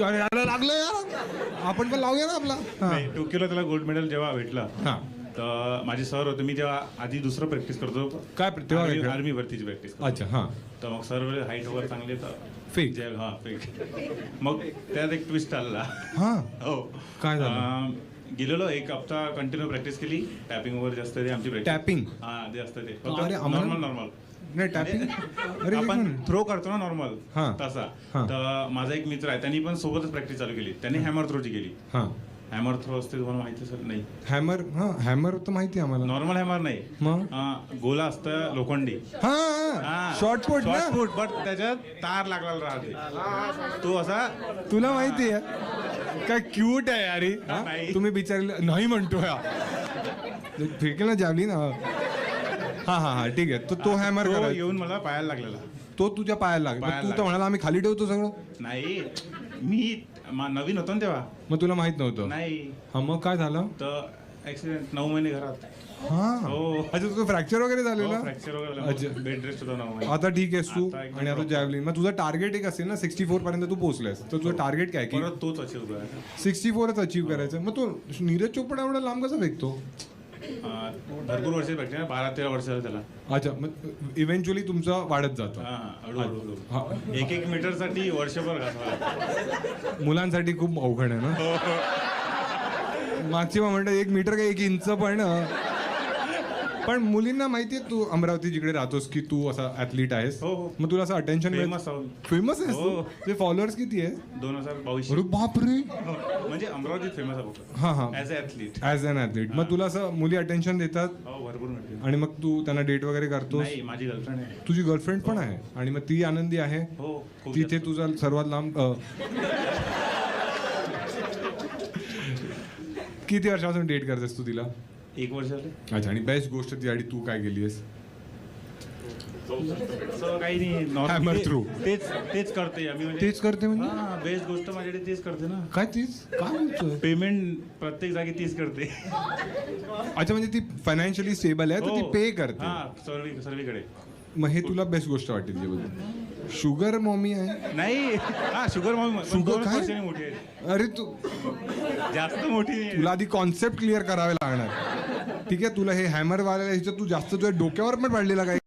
अरे याला लागलं यार, आपण पण लावूया ना आपला. हा. टोकियोला त्याला गोल्ड मेडल जेव्हा भेटला हा. तर माझे सर होते. मी तेव्हा आधी दुसरं प्रॅक्टिस करतो. काय तेव्हा काय? आर्मी भरतीची प्रॅक्टिस. अच्छा. हा. तर मग सर हाईट वगैरे चांगले तर फेक. हा फेक. मग त्यात एक ट्विस्ट आला. हा. हो. काय झालं? गेलेलो एक हप्ता कंटिन्यू प्रॅक्टिस केली. टॅपिंग वगैरे जास्त ते आमची प्रॅक्टिस. टॅपिंग. हा ते असतं ते अरे, आम्हाला- नॉर्मल नाही टॅपिंग. अरे एक आपण मिनिट. थ्रो करतो ना नॉर्मल हा. तसा. हा. तर माझा एक मित्र आहे, त्यांनी पण सोबतच प्रॅक्टिस चालू केली. त्यांनी हॅमर थ्रोची केली. हा. हॅमर थ्रो असते तुम्हाला माहिती असेल. नाही हॅमर. हा हॅमर तर माहिती आहे आम्हाला. नॉर्मल हॅमर नाही. मग गोला असतं लोखंडी. हा शॉर्टपुट ना. शॉर्टपुट बट त्याच्यात तार लागलेला राहते. तो असा तुला माहिती आहे काय क्यूट आहे अरे. नाही. तुम्ही बिचारीला नाही म्हणतो या फेकेल ना जावली ना. हा हा हा ठीक आहे. तो हॅमर तो करा. येऊन मला पायाला लागलेला. तो तुझ्या पायाला लागला. पायाला तू तर लागला. म्हणाला आम्ही खाली ठेवतो सगळं. नाही मी नवीन होतो ना तेव्हा. मग तुला माहित नव्हतं. नाही हा मग काय झालं? तर ऍक्सिडेंट 9 महिने घरात. हा. हो. अच्छा तुझं फ्रॅक्चर वगैरे झालेलं. फ्रॅक्चर अच्छा. वगैरे बेड रेस्ट होता 9 महिने. आता ठीक आहेस तू. आता एकदम आणि आता proper. जॅव्हलिन. मग तुझं टार्गेट एक असेल ना 64 पर्यंत तू पोहोचलायस. तर तुझं टार्गेट काय की परत तोच अचीव करायचा. 64च अचीव्ह करायचं. मग तो नीरज चोपडा एवढा लांब कसा फेकतो? भरपूर वर्ष भेटते ना. 12-13 वर्ष झालं त्याला. अच्छा मग इव्हेंच्युअली तुमचं वाढत जातं. हा हळूहळू. हा. 1-1 मीटरसाठी वर्षभर घातला. मुलांसाठी खूप अवघड आहे ना. मागची म्हणतात 1 मीटर का 1 इंच पण मुलींना माहितीये तू अमरावती जिकडे राहतोस की तू असा ऍथलीट आहेस. हो, हो. मग तुला असं अटेन्शन फेमस आहोत. फेमस आहेस तू? हो. तुझे फॉलोअर्स किती आहे? 2022. अरे बापरे. म्हणजे अमरावतीत फेमस आहे हा हा. As a athlete. As an athlete. मग तुला असं मुली अटेन्शन देतात हो भरपूर मिळते. आणि मग तू त्यांना डेट वगैरे करतोस? नाही माझी गर्लफ्रेंड आहे. तुझी गर्लफ्रेंड पण आहे आणि मग ती आनंदी आहे. हो खूप तिथे जास्त. तुझा सर्वात लांब किती वर्षापासून डेट करतेस तू तिला? 1 वर्ष झाले. अच्छा. आणि बेस्ट गोष्ट ती तू काय केलीस? असं काही नाही. Hammer through. तेच करते आम्ही. म्हणजे तेच करते म्हणजे बेस्ट गोष्ट माझ्याकडे तेच करते ना. काय तीच काय म्हणतोय? पेमेंट प्रत्येक जागी तीच करते. अच्छा म्हणजे ती फायनान्शियली स्टेबल आहे तर ती पे करते. हा सर्वीकडे. मग हे तुला बेस्ट गोष्ट वाटते तिच्याबद्दल? शुगर मॉमी आहे? नाही. हा शुगर मॉमी. Sugar काय? वर्षांनी मोठी आहे. अरे तू जास्त मोठी नाही. तुला आधी कॉन्सेप्ट क्लिअर करावे लागणार. ठीक आहे तुला हे हॅमर वाल्याला ह्याच्यात तू जास्त तुझ्या डोक्यावर पण पडलेला काय